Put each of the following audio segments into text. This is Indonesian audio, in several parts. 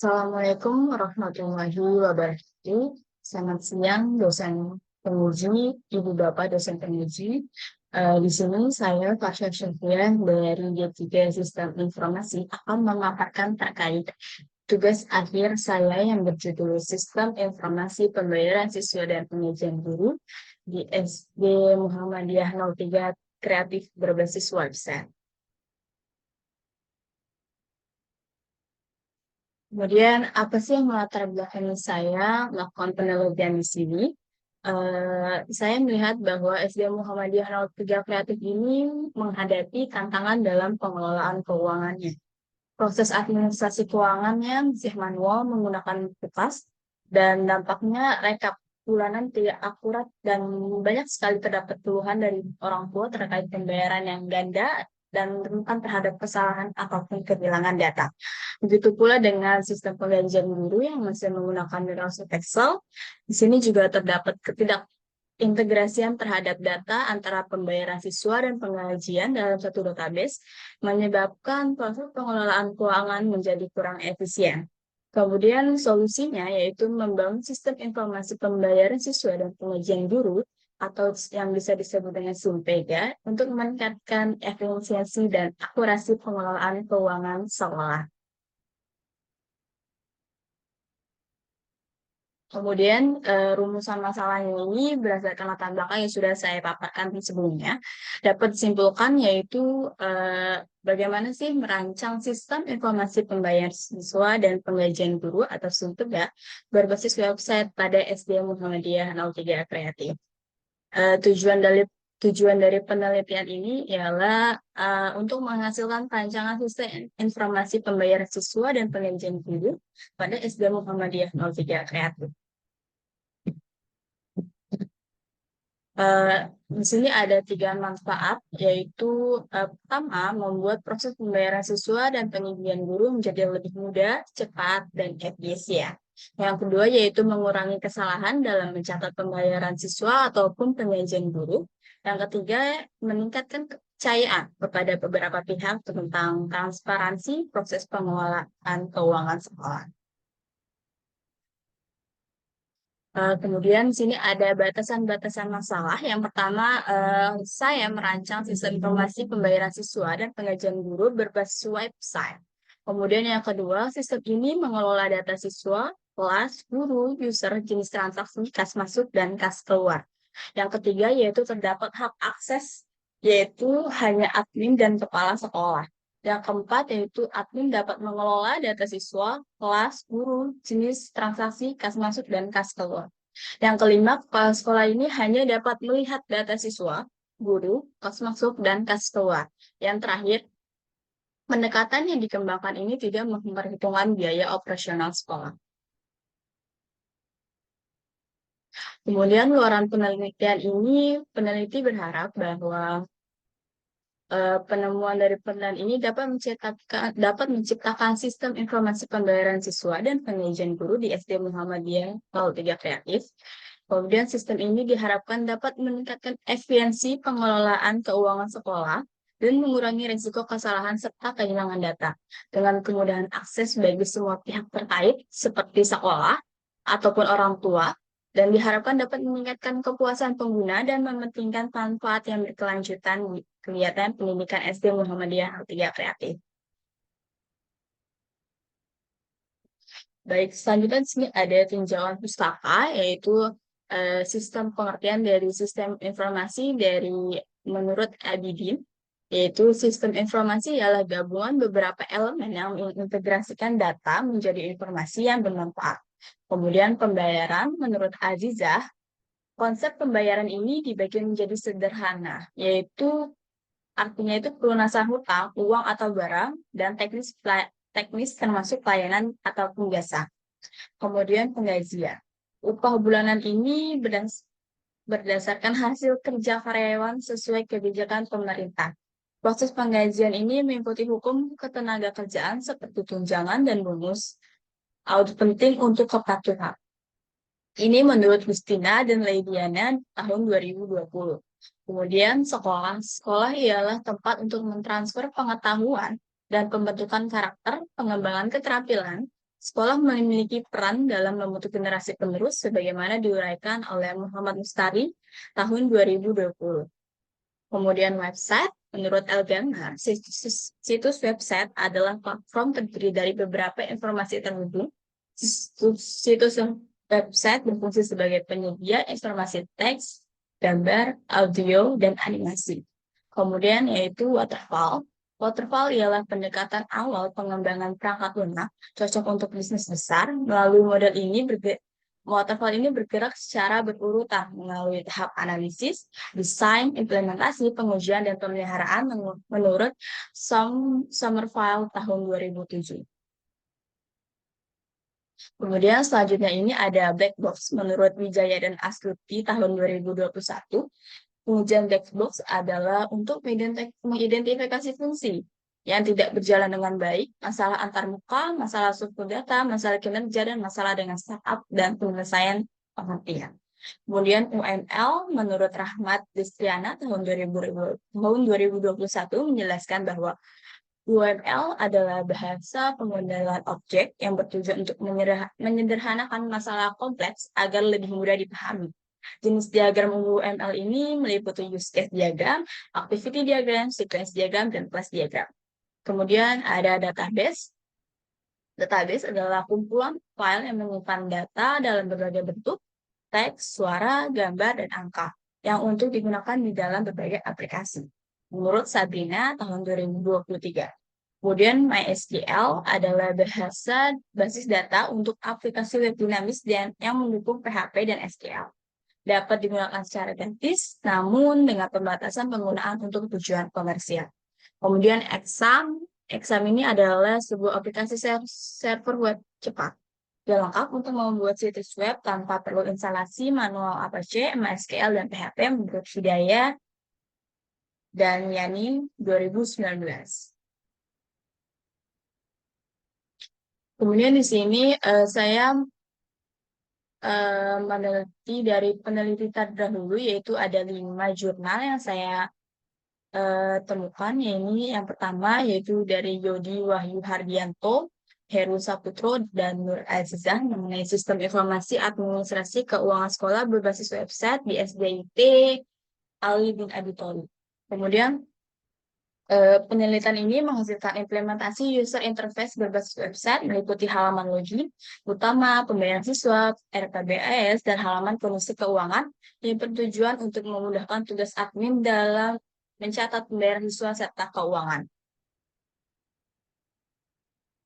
Assalamualaikum warahmatullahi wabarakatuh. Selamat siang, dosen penguji, Ibu Bapak dosen penguji. Di sini saya Fasya Syafia dari D3 Sistem Informasi akan memaparkan terkait tugas akhir saya yang berjudul Sistem Informasi Pembayaran Siswa dan Pengajian Guru di SD Muhammadiyah 03 Kreatif berbasis website. Kemudian, apa sih yang melatar belakangi saya melakukan penelitian di sini? Saya melihat bahwa SD Muhammadiyah 03 Kreatif ini menghadapi tantangan dalam pengelolaan keuangannya. Proses administrasi keuangannya masih manual menggunakan kertas dan dampaknya rekap bulanan tidak akurat dan banyak sekali terdapat keluhan dari orang tua terkait pembayaran yang ganda dan rentan terhadap kesalahan ataupun kehilangan data. Begitu pula dengan sistem penggajian guru yang masih menggunakan Microsoft Excel. Di sini juga terdapat integrasian terhadap data antara pembayaran siswa dan penggajian dalam satu database menyebabkan proses pengelolaan keuangan menjadi kurang efisien. Kemudian solusinya yaitu membangun sistem informasi pembayaran siswa dan penggajian guru atau yang bisa disebut dengan SUMPEGA untuk meningkatkan efisiensi dan akurasi pengelolaan keuangan sekolah. Kemudian rumusan masalahnya ini berdasarkan latar belakang yang sudah saya paparkan sebelumnya, dapat disimpulkan yaitu bagaimana sih merancang sistem informasi pembayaran siswa dan penggajian guru atau SUMPEGA berbasis website pada SD Muhammadiyah 03 Kreatif. Tujuan dari penelitian ini ialah untuk menghasilkan rancangan sistem informasi pembayaran siswa dan penggajian guru pada SD Muhammadiyah 03 Kreatif. Eh, di sini ada 3 manfaat, yaitu pertama, membuat proses pembayaran siswa dan pendidikan guru menjadi lebih mudah, cepat, dan efisien. Yang kedua, yaitu mengurangi kesalahan dalam mencatat pembayaran siswa ataupun pengajian guru. Yang ketiga, meningkatkan kepercayaan kepada beberapa pihak tentang transparansi proses pengelolaan keuangan sekolah. Kemudian di sini ada batasan-batasan masalah. Yang pertama, saya merancang sistem informasi pembayaran siswa dan pengajian guru berbasis website. Kemudian yang kedua, sistem ini mengelola data siswa, kelas, guru, user, jenis transaksi, kas masuk, dan kas keluar. Yang ketiga, yaitu terdapat hak akses, yaitu hanya admin dan kepala sekolah. Yang keempat, yaitu admin dapat mengelola data siswa, kelas, guru, jenis transaksi, kas masuk, dan kas keluar. Yang kelima, kepala sekolah ini hanya dapat melihat data siswa, guru, kas masuk, dan kas keluar. Yang terakhir, pendekatan yang dikembangkan ini tidak memperhitungkan biaya operasional sekolah. Kemudian, luaran penelitian ini, peneliti berharap bahwa penemuan dari penelitian ini dapat menciptakan sistem informasi pembayaran siswa dan pengajian guru di SD Muhammadiyah 03 Kreatif. Kemudian sistem ini diharapkan dapat meningkatkan efisiensi pengelolaan keuangan sekolah dan mengurangi risiko kesalahan serta kehilangan data dengan kemudahan akses bagi semua pihak terkait seperti sekolah ataupun orang tua, dan diharapkan dapat meningkatkan kepuasan pengguna dan mementingkan manfaat yang berkelanjutan di kegiatan pendidikan SD Muhammadiyah 03 Kreatif. Baik, selanjutnya di sini ada tinjauan pustaka, yaitu sistem pengertian dari sistem informasi dari menurut Abidin, yaitu sistem informasi adalah gabungan beberapa elemen yang mengintegrasikan data menjadi informasi yang bermanfaat. Kemudian pembayaran menurut Azizah, konsep pembayaran ini dibagi menjadi sederhana, yaitu artinya itu pelunasan hutang, uang atau barang, dan teknis termasuk layanan ataupun jasa. Kemudian penggajian. Upah bulanan ini berdasarkan hasil kerja karyawan sesuai kebijakan pemerintah. Proses penggajian ini mengikuti hukum ketenagakerjaan seperti tunjangan dan bonus. Audit penting untuk kepatuhan. Ini menurut Justina dan Leidiana tahun 2020. Kemudian sekolah. Sekolah ialah tempat untuk mentransfer pengetahuan dan pembentukan karakter, pengembangan keterampilan, Sekolah memiliki peran dalam membentuk generasi penerus sebagaimana diuraikan oleh Muhammad Mustari tahun 2020. Kemudian website, menurut Elganger, situs website adalah platform terdiri dari beberapa informasi terhubung. Situs website berfungsi sebagai penyedia informasi teks, gambar, audio, dan animasi. Kemudian yaitu waterfall. Waterfall ialah pendekatan awal pengembangan perangkat lunak cocok untuk bisnis besar. Melalui model ini waterfall ini bergerak secara berurutan melalui tahap analisis, desain, implementasi, pengujian, dan pemeliharaan menurut Summerville tahun 2007. Kemudian selanjutnya ini ada black box menurut Wijaya dan Astuti tahun 2021. Pengujian black box adalah untuk mengidentifikasi fungsi yang tidak berjalan dengan baik, masalah antarmuka, masalah struktur data, masalah kinerja, dan masalah dengan startup dan penyelesaian pengertian. Kemudian UML menurut Rahmat Destriana tahun 2021 menjelaskan bahwa UML adalah bahasa pengendalian objek yang bertujuan untuk menyederhanakan masalah kompleks agar lebih mudah dipahami. Jenis diagram UML ini meliputi use case diagram, activity diagram, sequence diagram, dan class diagram. Kemudian ada database. Database adalah kumpulan file yang menyimpan data dalam berbagai bentuk, teks, suara, gambar, dan angka yang untuk digunakan di dalam berbagai aplikasi. Menurut Sabrina tahun 2023. Kemudian MySQL adalah bahasa basis data untuk aplikasi web dinamis dan yang mendukung PHP dan SQL. Dapat digunakan secara gratis, namun dengan pembatasan penggunaan untuk tujuan komersial. Kemudian Exam ini adalah sebuah aplikasi server web cepat yang lengkap untuk membuat situs web tanpa perlu instalasi manual Apache, MySQL, dan PHP menurut Hidayah dan Yani 2019. Kemudian di sini saya meneliti dari peneliti terdahulu, yaitu ada 5 jurnal yang saya temukan. Ini yang pertama yaitu dari Yodi Wahyu Hardianto, Heru Saputro, dan Nur Azizah mengenai sistem informasi administrasi keuangan sekolah berbasis website di SDIT Ali bin Abi Thalib. Kemudian penelitian ini menghasilkan implementasi user interface berbasis website meliputi halaman login utama, pembayaran siswa, RKBAS, dan halaman kondisi keuangan yang bertujuan untuk memudahkan tugas admin dalam mencatat pembayaran siswa serta keuangan.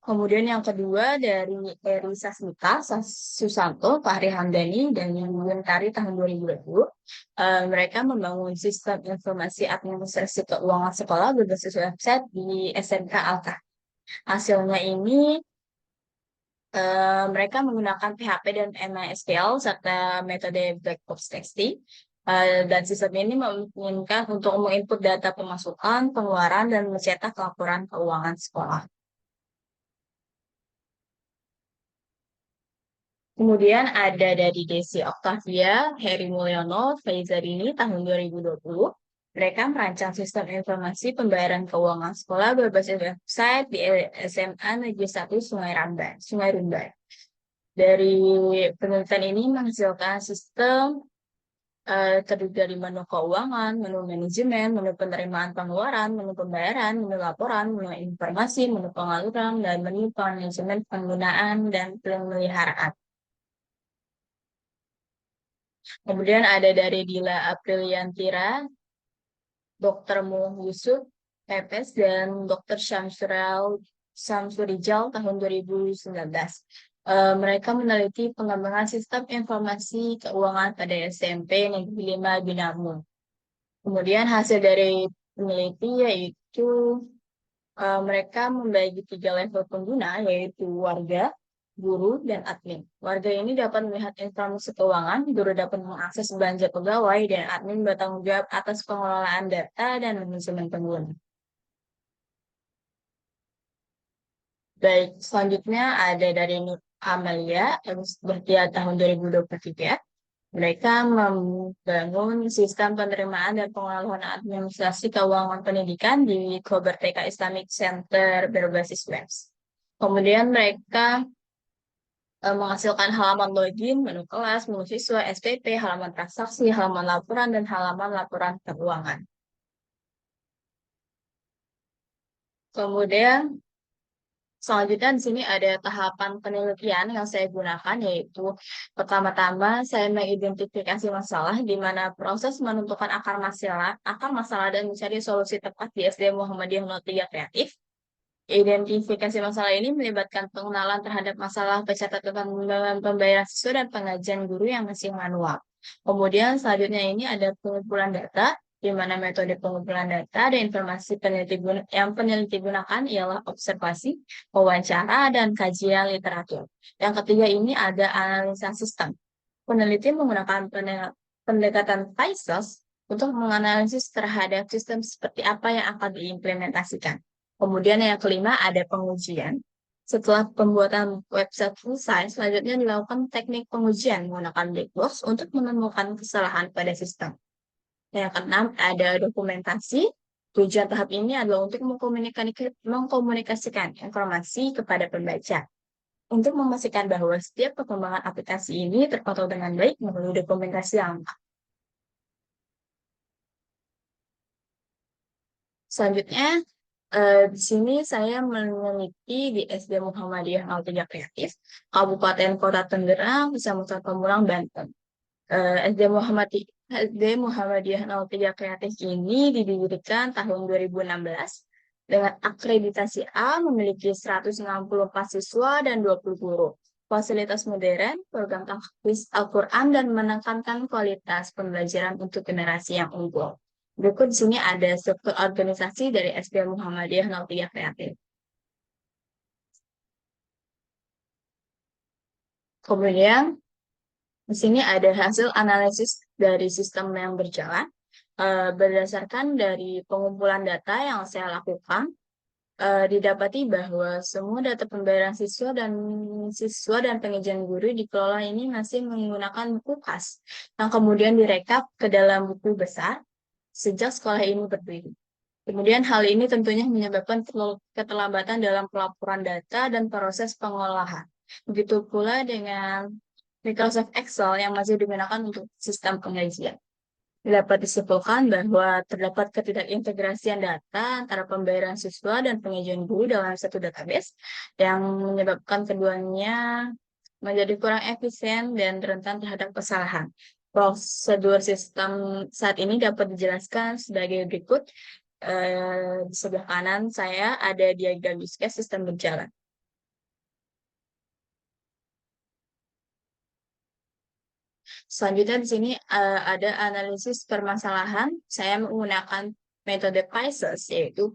Kemudian yang kedua dari Eri Sasmita Susanto, Fahri Hamdani, dan Yuntari tahun 2020. Mereka membangun sistem informasi administrasi keuangan sekolah berbasis website di SMK Alka. Hasilnya ini mereka menggunakan PHP dan MySQL serta metode black box testing. Dan sistem ini memungkinkan untuk menginput data pemasukan, pengeluaran, dan mencetak laporan keuangan sekolah. Kemudian ada dari Desi Octavia, Heri Mulyono, Faizarini tahun 2020. Mereka merancang sistem informasi pembayaran keuangan sekolah berbasis website di SMA Negeri 1 Sungai Rumbai. Dari penelitian ini menghasilkan sistem terdiri dari menu keuangan, menu manajemen, menu penerimaan pengeluaran, menu pembayaran, menu laporan, menu informasi, menu pengaluran, dan menu manajemen penggunaan dan pemeliharaan. Kemudian ada dari Dila Apriliantira, Dr. Muh Yusuf, Pepes, dan Dr. Syamsurijal tahun 2019. Mereka meneliti pengembangan sistem informasi keuangan pada SMP Negeri 5 Binamu. Kemudian hasil dari peneliti yaitu mereka membagi 3 level pengguna, yaitu warga, guru, dan admin. Warga ini dapat melihat informasi keuangan, guru dapat mengakses belanja pegawai, dan admin bertanggung jawab atas pengelolaan data dan manajemen pengguna. Baik, selanjutnya ada dari Nur Amalia, yang berusia tahun 2023. Mereka membangun sistem penerimaan dan pengolahan administrasi keuangan pendidikan di Kober TK Islamic Center berbasis web. Kemudian mereka menghasilkan halaman login, menu kelas, menu siswa, SPP, halaman transaksi, halaman laporan, dan halaman laporan keuangan. Kemudian selanjutnya di sini ada tahapan penelitian yang saya gunakan, yaitu pertama-tama saya mengidentifikasi masalah di mana proses menentukan akar masalah dan mencari solusi tepat di SD Muhammadiyah 03 Kreatif. Identifikasi masalah ini melibatkan pengenalan terhadap masalah, pencatatan pembayaran siswa, dan pengajian guru yang masih manual. Kemudian selanjutnya ini ada pengumpulan data, di mana metode pengumpulan data dan informasi yang peneliti gunakan ialah observasi, wawancara, dan kajian literatur. Yang ketiga ini ada analisa sistem. Peneliti menggunakan pendekatan PISOS untuk menganalisis terhadap sistem seperti apa yang akan diimplementasikan. Kemudian yang kelima ada pengujian. Setelah pembuatan website selesai, selanjutnya dilakukan teknik pengujian menggunakan black box untuk menemukan kesalahan pada sistem. Yang keenam ada dokumentasi. Tujuan tahap ini adalah untuk mengkomunikasikan informasi kepada pembaca. Untuk memastikan bahwa setiap perkembangan aplikasi ini terpantau dengan baik melalui dokumentasi yang lengkap. Selanjutnya, di sini saya meneliti di SD Muhammadiyah 03 Kreatif, Kabupaten Kota Tangerang, Kecamatan Pamulang, Banten. SD Muhammadiyah 03 Kreatif ini didirikan tahun 2016 dengan akreditasi A, memiliki 164 siswa dan 20 guru. Fasilitas modern, program tahfiz Al-Quran, dan menekankan kualitas pembelajaran untuk generasi yang unggul. Berikut di sini ada struktur organisasi dari SD Muhammadiyah 03 Kreatif. Kemudian, di sini ada hasil analisis dari sistem yang berjalan. Berdasarkan dari pengumpulan data yang saya lakukan, didapati bahwa semua data pembayaran siswa dan pengajian guru dikelola ini masih menggunakan buku khas, yang kemudian direkap ke dalam buku besar sejak sekolah ini berdiri. Kemudian hal ini tentunya menyebabkan keterlambatan dalam pelaporan data dan proses pengolahan. Begitu pula dengan Microsoft Excel yang masih digunakan untuk sistem pengajian. Dapat disimpulkan bahwa terdapat ketidakintegrasian data antara pembayaran siswa dan pengajian guru dalam satu database yang menyebabkan keduanya menjadi kurang efisien dan rentan terhadap kesalahan. Prosedur sistem saat ini dapat dijelaskan sebagai berikut. Di sebelah kanan saya ada diagram use case sistem berjalan. Selanjutnya di sini ada analisis permasalahan. Saya menggunakan metode PISOS, yaitu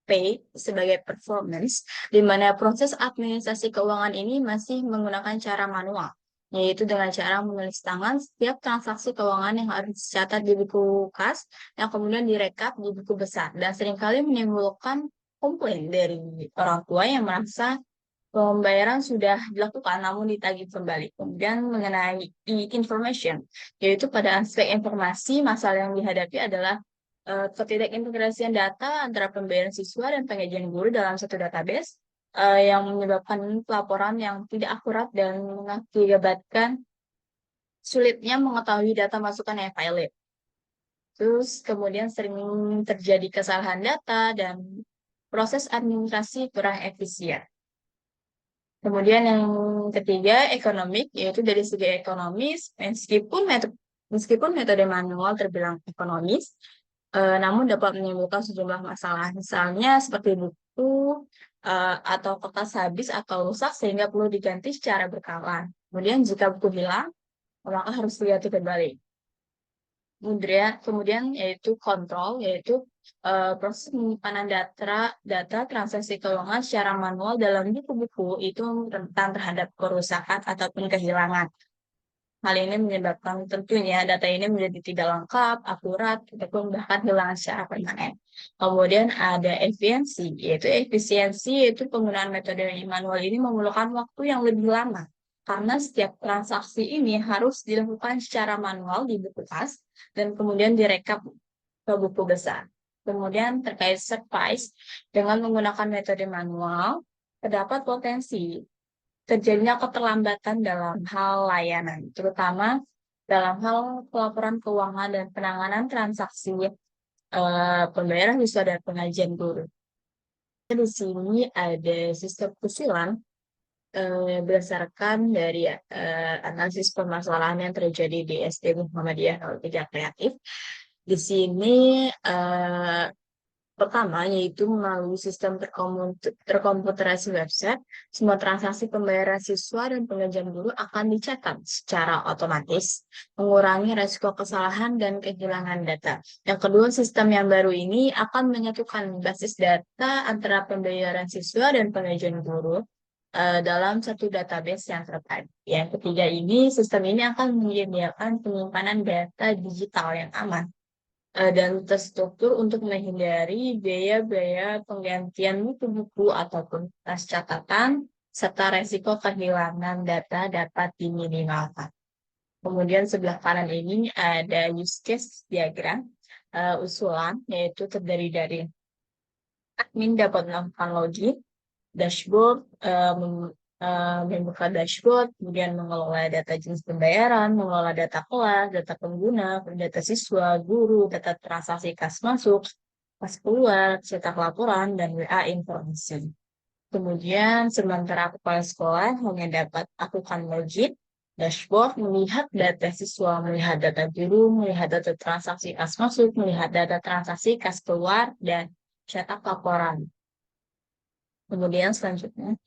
P sebagai performance, di mana proses administrasi keuangan ini masih menggunakan cara manual, yaitu dengan cara menulis tangan setiap transaksi keuangan yang harus dicatat di buku kas, yang kemudian direkap di buku besar, dan seringkali menimbulkan komplain dari orang tua yang merasa pembayaran sudah dilakukan namun ditagih kembali. Kemudian mengenai e-information, yaitu pada aspek informasi, masalah yang dihadapi adalah ketidakintegrasian data antara pembayaran siswa dan pengajian guru dalam satu database, yang menyebabkan pelaporan yang tidak akurat dan mengakibatkan sulitnya mengetahui data masukan yang valid. Terus kemudian sering terjadi kesalahan data dan proses administrasi kurang efisien. Kemudian yang ketiga, ekonomik, yaitu dari segi ekonomis, meskipun metode manual terbilang ekonomis, namun dapat menimbulkan sejumlah masalah, misalnya seperti buku atau kertas habis atau rusak sehingga perlu diganti secara berkala. Kemudian jika buku hilang, maka harus diganti kembali. Kemudian yaitu kontrol, yaitu proses penyimpanan data transaksi keuangan secara manual dalam buku-buku itu rentan terhadap kerusakan ataupun kehilangan. Hal ini menyebabkan tentunya data ini menjadi tidak lengkap, akurat, ataupun bahkan hilang secara permanen. Kemudian ada efisiensi, yaitu penggunaan metode manual ini memerlukan waktu yang lebih lama karena setiap transaksi ini harus dilakukan secara manual di buku kas dan kemudian direkap ke buku besar. Kemudian terkait surprise, dengan menggunakan metode manual, terdapat potensi terjadinya keterlambatan dalam hal layanan, terutama dalam hal pelaporan keuangan dan penanganan transaksi pembayaran siswa dan pengajian guru. Di sini ada sistem usulan berdasarkan dari analisis permasalahan yang terjadi di SD Muhammadiyah 03 Kreatif. Di sini pertama, yaitu melalui sistem terkomputerasi website, semua transaksi pembayaran siswa dan pengajian guru akan dicatat secara otomatis, mengurangi resiko kesalahan dan kehilangan data. Yang kedua, sistem yang baru ini akan menyatukan basis data antara pembayaran siswa dan pengajian guru dalam satu database yang terpadu. Yang ketiga ini, sistem ini akan menyediakan penyimpanan data digital yang aman dan terstruktur untuk menghindari biaya-biaya penggantian buku-buku ataupun tas catatan, serta resiko kehilangan data dapat diminimalkan. Kemudian sebelah kanan ini ada use case diagram usulan, yaitu terdiri dari admin dapat melakukan login, dashboard, membuka dashboard, kemudian mengelola data jenis pembayaran, mengelola data kelas, data pengguna, data siswa, guru, data transaksi kas masuk, kas keluar, cetak laporan, dan WA informasi. Kemudian sementara kepala sekolah hanya dapat lakukan login, dashboard, melihat data siswa, melihat data guru, melihat data transaksi kas masuk, melihat data transaksi kas keluar, dan cetak laporan. Kemudian selanjutnya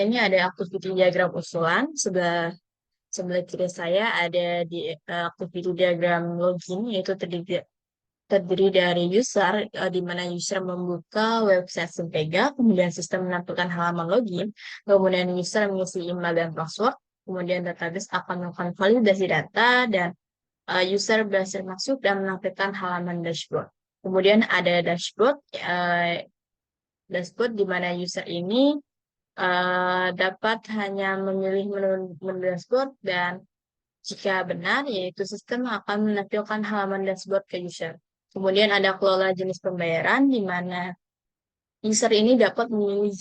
ini ada activity diagram usulan. Sebelah kiri saya ada di activity diagram login, yaitu terdiri dari user, di mana user membuka website Simpega, kemudian sistem menampilkan halaman login, kemudian user mengisi email dan password, kemudian database akan melakukan validasi data, dan user berhasil masuk dan menampilkan halaman dashboard. Kemudian ada dashboard, di mana user ini dapat hanya memilih menu dashboard, dan jika benar, yaitu sistem akan menampilkan halaman dashboard ke user. Kemudian ada kelola jenis pembayaran, di mana user ini dapat memilih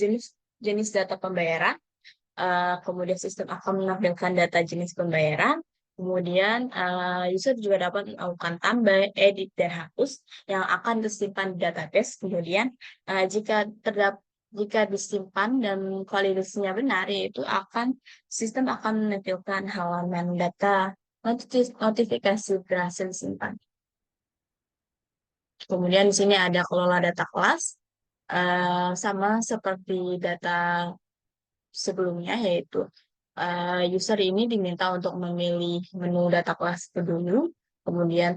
jenis data pembayaran. Kemudian sistem akan menampilkan data jenis pembayaran. Kemudian user juga dapat melakukan tambah, edit, dan hapus yang akan tersimpan di database. Kemudian jika disimpan dan validasinya benar, yaitu sistem akan menampilkan halaman data notifikasi berhasil disimpan. Kemudian di sini ada kelola data kelas, sama seperti data sebelumnya, yaitu user ini diminta untuk memilih menu data kelas dulu, kemudian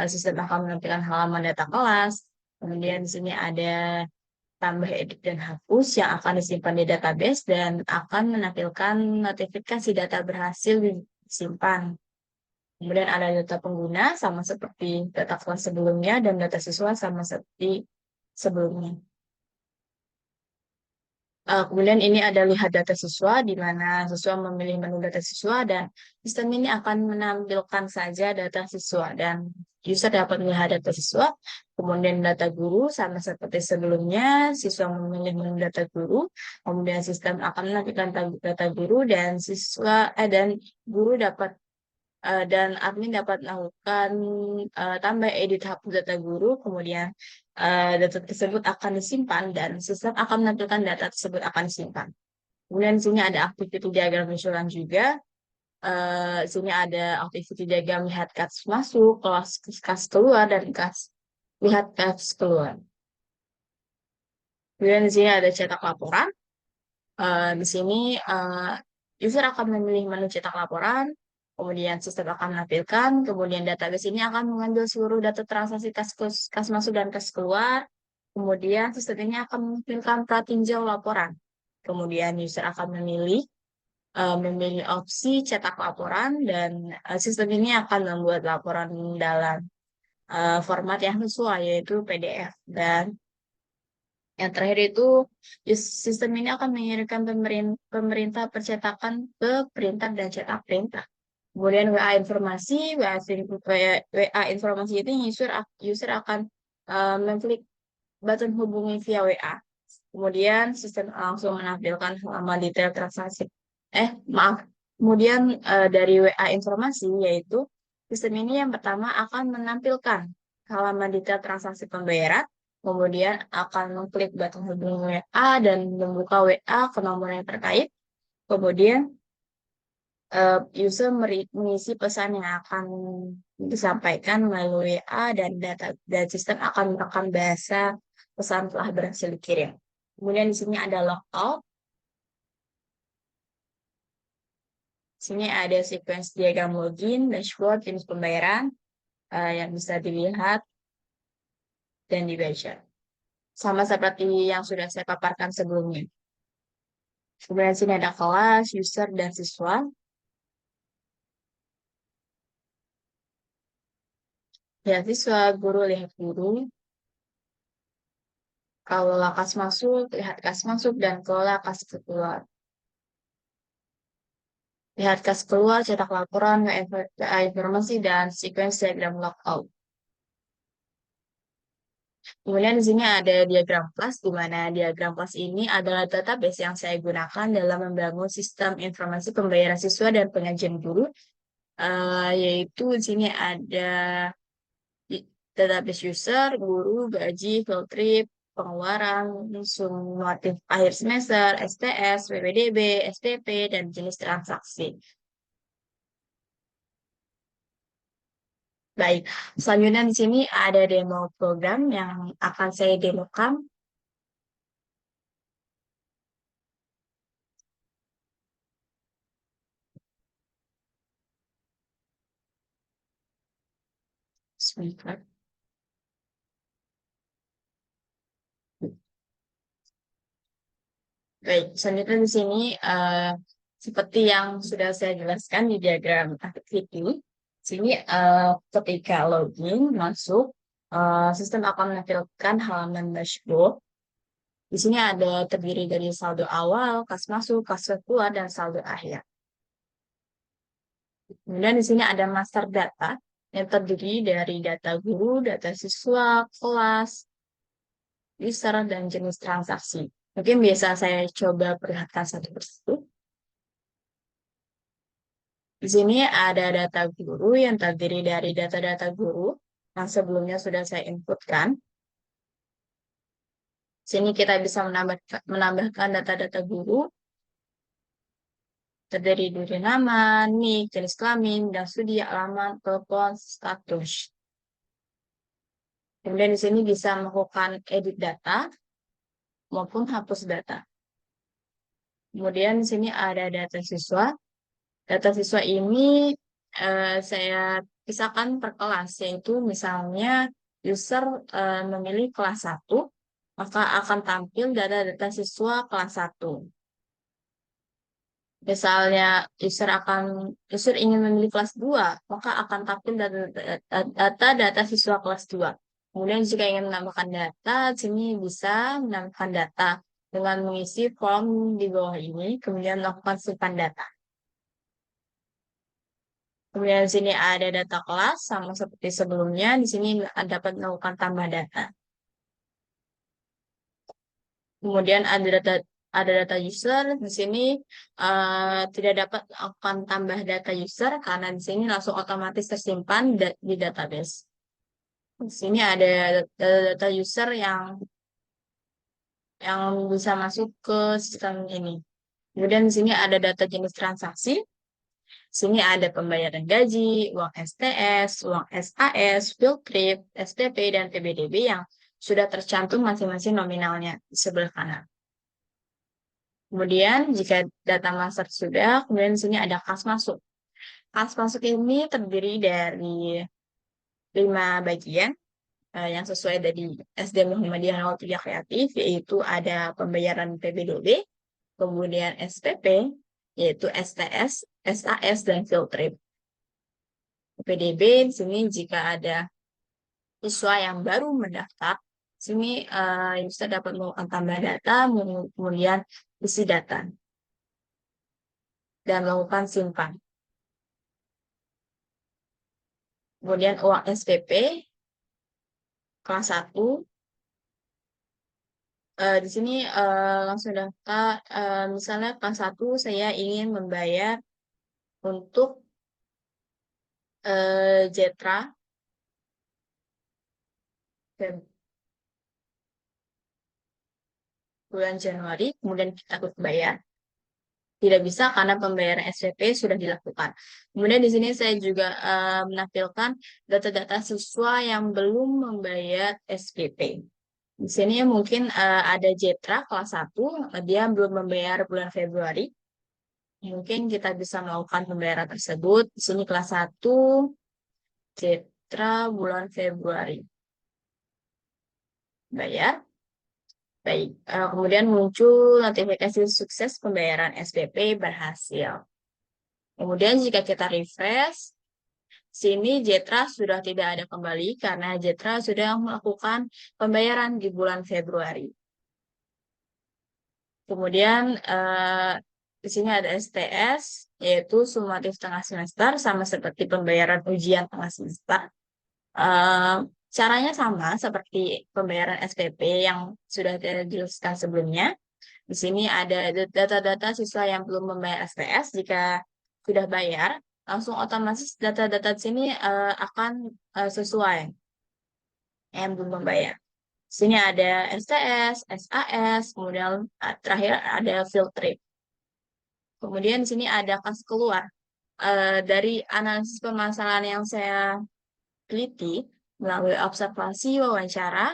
sistem akan menampilkan halaman data kelas. Kemudian di sini ada tambah, edit, dan hapus yang akan disimpan di database dan akan menampilkan notifikasi data berhasil disimpan. Kemudian ada data pengguna sama seperti data kelas sebelumnya, dan data siswa sama seperti sebelumnya. Kemudian ini ada lihat data siswa, di mana siswa memilih menu data siswa, dan sistem ini akan menampilkan saja data siswa, dan user dapat melihat data siswa. Kemudian data guru sama seperti sebelumnya, siswa memilih menu data guru, kemudian sistem akan menampilkan data guru, dan guru dapat dan admin dapat melakukan tambah, edit, hapus data guru. Kemudian data tersebut akan disimpan dan sistem akan menampilkan data tersebut akan disimpan. Kemudian di sini ada activity diagram visualan juga. Di sini ada activity diagram lihat kas masuk, kas keluar, dan lihat kas keluar. Kemudian di sini ada cetak laporan. Di sini user akan memilih menu cetak laporan, kemudian sistem akan menampilkan, kemudian database ini akan mengambil seluruh data transaksi kas masuk dan kas keluar, kemudian sistem ini akan menampilkan pratinjau laporan. Kemudian user akan memilih opsi cetak laporan, dan sistem ini akan membuat laporan dalam format yang sesuai, yaitu PDF. Dan yang terakhir itu, sistem ini akan mengirimkan pemerintah percetakan ke printer dan cetak printer. Kemudian WA informasi itu user akan mengklik button hubungi via WA. Kemudian sistem langsung menampilkan halaman detail transaksi. Maaf. Kemudian dari WA informasi yaitu sistem ini yang pertama akan menampilkan halaman detail transaksi pembayaran, kemudian akan mengklik button hubungi WA dan membuka WA ke nomor yang terkait. Kemudian user mengisi pesan yang akan disampaikan melalui WA dan data dan sistem akan merekam bahasa pesan telah berhasil dikirim. Kemudian di sini ada logout. Di sini ada sequence diagram login, dashboard, jenis pembayaran yang bisa dilihat dan dibaca. Sama seperti yang sudah saya paparkan sebelumnya. Kemudian di sini ada kelas, user, dan siswa. Lihat siswa, guru, lihat guru. Kalau kas masuk, lihat kas masuk, dan kelola kas keluar. Lihat kas keluar, cetak laporan, WA informasi, dan sequence diagram logout. Kemudian di sini ada diagram kelas, di mana diagram kelas ini adalah database yang saya gunakan dalam membangun sistem informasi pembayaran siswa dan pengajian guru. Yaitu di sini ada database user, guru, gaji, field trip, pengeluaran, sumatif akhir semester, STS, PPDB, SPP, dan jenis transaksi. Baik, selanjutnya di sini ada demo program yang akan saya demokan. Sebentar. Baik, selanjutnya di sini seperti yang sudah saya jelaskan di diagram activity, sini ketika login masuk, sistem akan menampilkan halaman dashboard. Di sini ada terdiri dari saldo awal, kas masuk, kas keluar, dan saldo akhir. Kemudian di sini ada master data yang terdiri dari data guru, data siswa, kelas, user, dan jenis transaksi. Mungkin biasa saya coba perlihatkan satu persatu. Di sini ada data guru yang terdiri dari data-data guru yang sebelumnya sudah saya inputkan. Di sini kita bisa menambahkan data-data guru terdiri dari nama, nik, jenis kelamin, dan studi, alamat, telepon, status. Kemudian di sini bisa melakukan edit data maupun hapus data. Kemudian di sini ada data siswa. Data siswa ini saya pisahkan per kelas, yaitu misalnya user memilih kelas 1, maka akan tampil data-data siswa kelas 1. Misalnya user ingin memilih kelas 2, maka akan tampil data-data siswa kelas 2. Kemudian jika ingin menambahkan data, sini bisa menambahkan data dengan mengisi form di bawah ini, kemudian melakukan simpan data. Kemudian di sini ada data kelas, sama seperti sebelumnya. Di sini dapat melakukan tambah data. Kemudian ada data user. Di sini tidak dapat akan tambah data user karena di sini langsung otomatis tersimpan di database. Di sini ada data user yang bisa masuk ke sistem ini. Kemudian di sini ada data jenis transaksi. Di sini ada pembayaran gaji, uang STS, uang SAS, field trip, STP, dan PBDB yang sudah tercantum masing-masing nominalnya di sebelah kanan. Kemudian jika data master sudah, kemudian di sini ada kas masuk. Kas masuk ini terdiri dari 5 bagian yang sesuai dari SD Muhammadiyah 03 Kreatif, yaitu ada pembayaran PBDB, kemudian SPP, yaitu STS, SAS, dan field trip. PDB di sini jika ada siswa yang baru mendaftar, sini user dapat melakukan tambah data, kemudian isi data, dan melakukan simpan. Kemudian uang SPP kelas 1, Di sini langsung daftar. Misalnya kelas 1 saya ingin membayar untuk Jetra Feb- bulan Januari, kemudian kita klik bayar. Tidak bisa karena pembayaran SPP sudah dilakukan. Kemudian di sini saya juga menampilkan data-data siswa yang belum membayar SPP. Di sini mungkin ada Jetra kelas 1, dia belum membayar bulan Februari. Mungkin kita bisa melakukan pembayaran tersebut. Di sini kelas 1, Jetra bulan Februari. Bayar. Baik, kemudian muncul notifikasi sukses pembayaran SPP berhasil. Kemudian jika kita refresh, sini Jetra sudah tidak ada kembali karena Jetra sudah melakukan pembayaran di bulan Februari. Kemudian di sini ada STS, yaitu sumatif tengah semester, sama seperti pembayaran ujian tengah semester. Eh, Caranya sama seperti pembayaran SPP yang sudah dijelaskan sebelumnya. Di sini ada data-data siswa yang belum membayar STS. Jika sudah bayar, langsung otomatis data-data di sini akan sesuai yang belum membayar. Di sini ada STS, SAS, kemudian terakhir ada field trip. Kemudian di sini ada kas keluar. Dari analisis permasalahan yang saya teliti melalui observasi wawancara,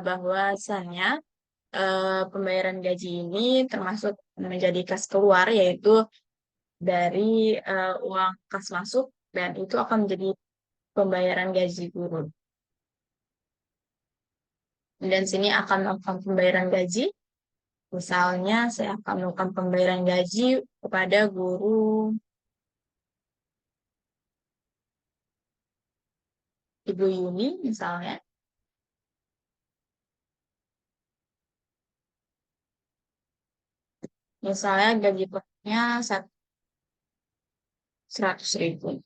bahwasannya pembayaran gaji ini termasuk menjadi kas keluar, yaitu dari uang kas masuk, dan itu akan menjadi pembayaran gaji guru. Dan sini akan melakukan pembayaran gaji. Misalnya saya akan melakukan pembayaran gaji kepada guru Ibu Yuni misalnya. Misalnya gaji pokoknya 100.000.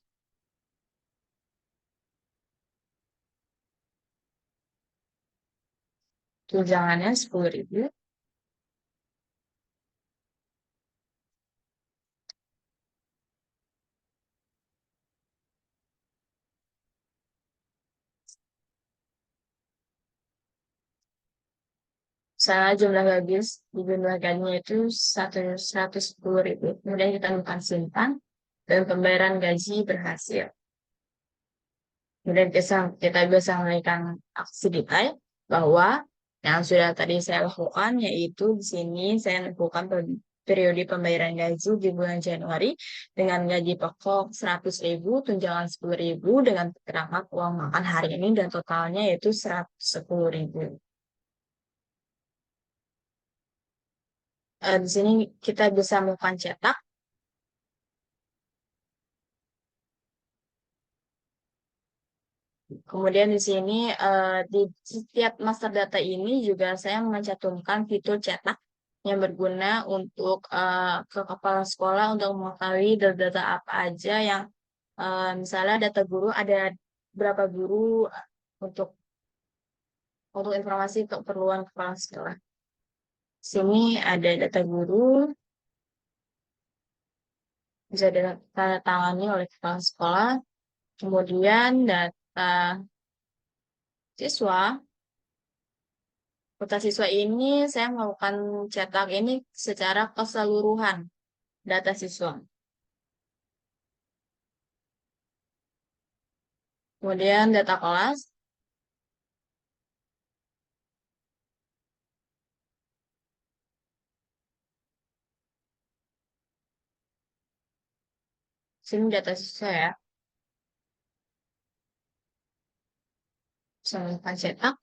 Tunjangannya 10.000. Misalnya jumlah habis dijumlahkannya itu 110.000. Kemudian kita temukan simpan dan pembayaran gaji berhasil. Kemudian kita bisa menaikkan aksi detail bahwa yang sudah tadi saya lakukan, yaitu di sini saya lakukan periode pembayaran gaji di bulan Januari dengan gaji pokok 100.000, tunjangan 10.000 dengan terdapat uang makan hari ini, dan totalnya yaitu 110.000. Di sini kita bisa melakukan cetak. Kemudian di sini di setiap master data ini juga saya mencantumkan fitur cetak yang berguna untuk ke kepala sekolah untuk mengetahui data apa aja yang misalnya data guru, ada berapa guru, untuk informasi keperluan kepala sekolah. Sini ada data guru, bisa ditandatangani oleh kepala sekolah. Kemudian data siswa. Kota siswa ini saya melakukan cetak ini secara keseluruhan data siswa. Kemudian data kelas, sini data siswa ya. Saya melakukan cetak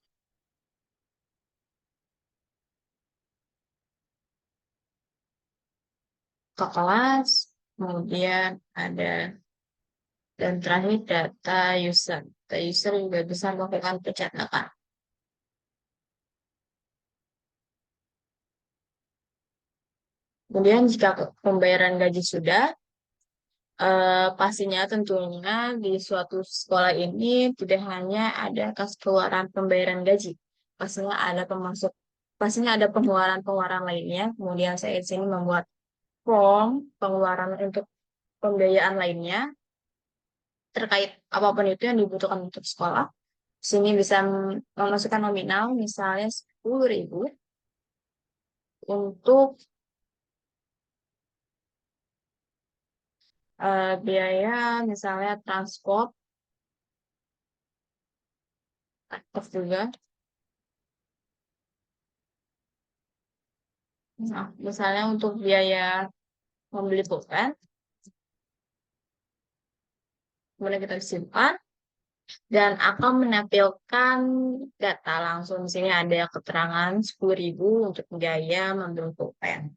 ke kelas, kemudian ada, dan terakhir data user. Data user juga bisa melakukan pencetakan. Kemudian jika pembayaran gaji sudah, pastinya tentunya di suatu sekolah ini tidak hanya ada kas keluaran pembayaran gaji, pastinya ada pemasuk pastinya ada pengeluaran-pengeluaran lainnya. Kemudian saya di sini membuat form pengeluaran untuk pembiayaan lainnya terkait apapun itu yang dibutuhkan untuk sekolah. Di sini bisa memasukkan nominal misalnya 10.000 untuk biaya misalnya transport aktif juga. Nah, misalnya untuk biaya membeli pulpen, kemudian kita simpan dan akan menampilkan data langsung. Di sini ada keterangan 10.000 untuk biaya membeli pulpen.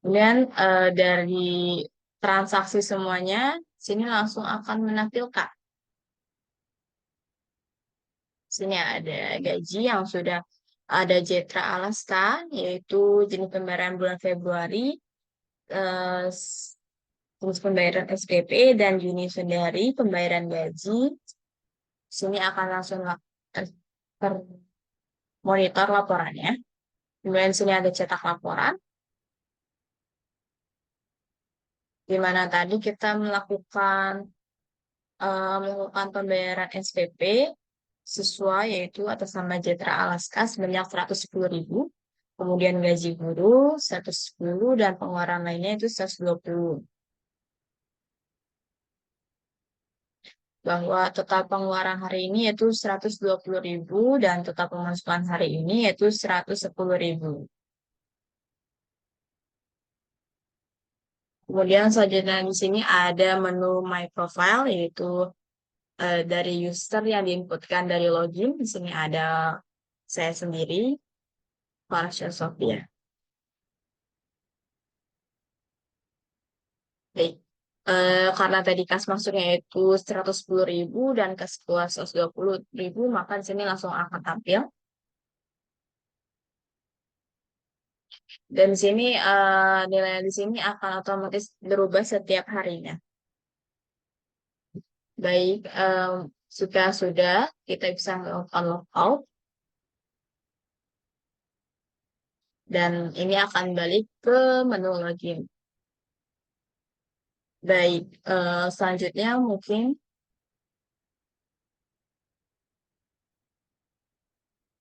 Kemudian dari transaksi semuanya, sini langsung akan menampilkan. Sini ada gaji yang sudah ada Jetra Alaska, yaitu jenis pembayaran bulan Februari, eh, jenis pembayaran SPP, dan Juni Sundari, pembayaran gaji. Sini akan langsung termonitor laporannya. Kemudian sini ada cetak laporan, di mana tadi kita melakukan pembayaran SPP sesuai yaitu atas nama Jetra Alaska sebanyak 110.000, kemudian gaji guru 110 dan pengeluaran lainnya itu 120. Bahwa total pengeluaran hari ini yaitu 120.000 dan total pemasukan hari ini yaitu 110.000. Kemudian selanjutnya di sini ada menu My Profile yaitu dari user yang diinputkan dari login. Di sini ada saya sendiri, Farsha Sofia. Baik. Karena tadi kas masuknya itu 110.000 dan kas keluar 120.000, maka di sini langsung akan tampil. Dan di sini nilai di sini akan otomatis berubah setiap harinya. Baik, sudah kita bisa melakukan logout dan ini akan balik ke menu login. Baik, selanjutnya mungkin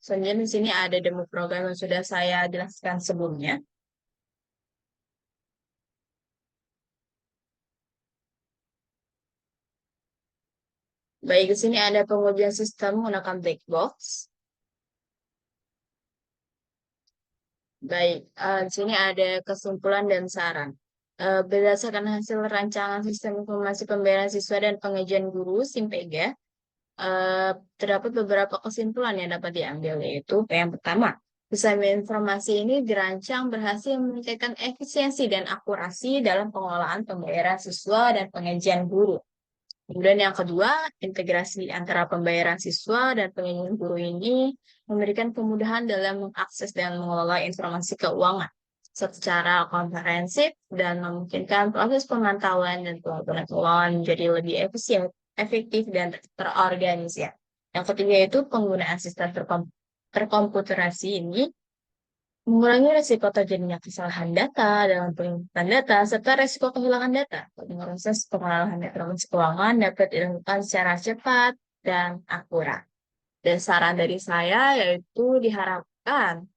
selanjutnya di sini ada demo program yang sudah saya jelaskan sebelumnya. Baik, di sini ada pengujian sistem menggunakan black box. Baik, di sini ada kesimpulan dan saran. Berdasarkan hasil rancangan sistem informasi pembayaran siswa dan pengajian guru (SIMPEGA), terdapat beberapa kesimpulan yang dapat diambil, yaitu yang pertama, sistem informasi ini dirancang berhasil meningkatkan efisiensi dan akurasi dalam pengelolaan pembayaran siswa dan pengajian guru. Kemudian yang kedua, integrasi antara pembayaran siswa dan pengajian guru ini memberikan kemudahan dalam mengakses dan mengelola informasi keuangan secara komprehensif dan memungkinkan proses pemantauan dan pelaporan keuangan menjadi lebih efisien, efektif, dan terorganisir. Yang ketiga itu penggunaan sistem terkomputerasi ini mengurangi risiko terjadinya kesalahan data dalam penginputan data, serta risiko kehilangan data. Proses pengolahan informasi keuangan dapat dilakukan secara cepat dan akurat. Dan saran dari saya yaitu diharapkan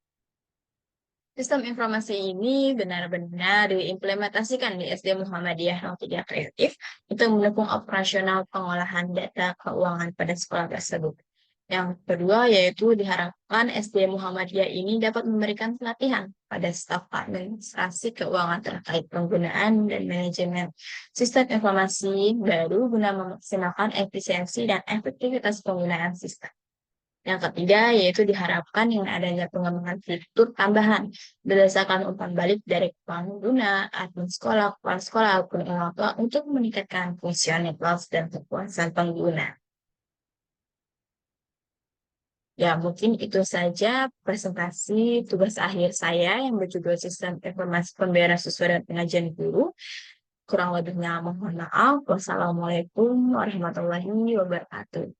sistem informasi ini benar-benar diimplementasikan di SD Muhammadiyah 03 Kreatif untuk mendukung operasional pengolahan data keuangan pada sekolah tersebut. Yang kedua yaitu diharapkan SD Muhammadiyah ini dapat memberikan pelatihan pada staf administrasi keuangan terkait penggunaan dan manajemen sistem informasi baru guna memaksimalkan efisiensi dan efektivitas penggunaan sistem. Yang ketiga, yaitu diharapkan dengan adanya pengembangan fitur tambahan berdasarkan umpan balik dari pengguna, admin sekolah, kepala sekolah, ataupun orang tua untuk meningkatkan fungsionalitas dan kepuasan pengguna. Ya, mungkin itu saja presentasi tugas akhir saya yang berjudul Sistem Informasi Pembayaran Siswa dan Pengajian Guru. Kurang lebihnya mohon maaf. Wassalamualaikum warahmatullahi wabarakatuh.